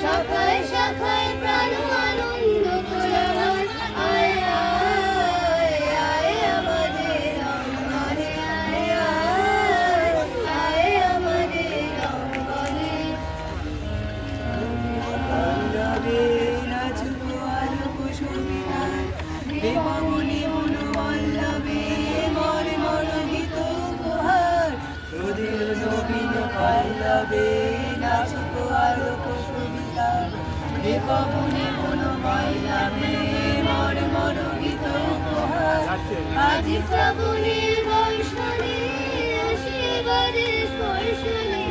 শাখায় শাখায় প্রাণ আনন্দ কোলাহল, আয় আয় আয় আমাদের অঙ্গনে, আয় আয় আয় আমাদের অঙ্গনে। পল্লবে নাচবো আলোক শোভিতায়, হে পবনে মনোবল্লভে মর মর গীত উপহার। তোদের নবীন পল্লবে নাচবো আলোক শোভিতায়, হে পবনে মনোবল্লভে মর মর গীত উপহার। আজি শ্রাবণের বর্ষণে আশীর্বাদের স্পর্শনে,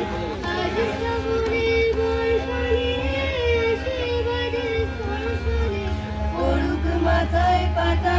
আজি শ্রাবণের বর্ষণে আশীর্বাদের স্পর্শনে, পড়ুক মাথায় পাতা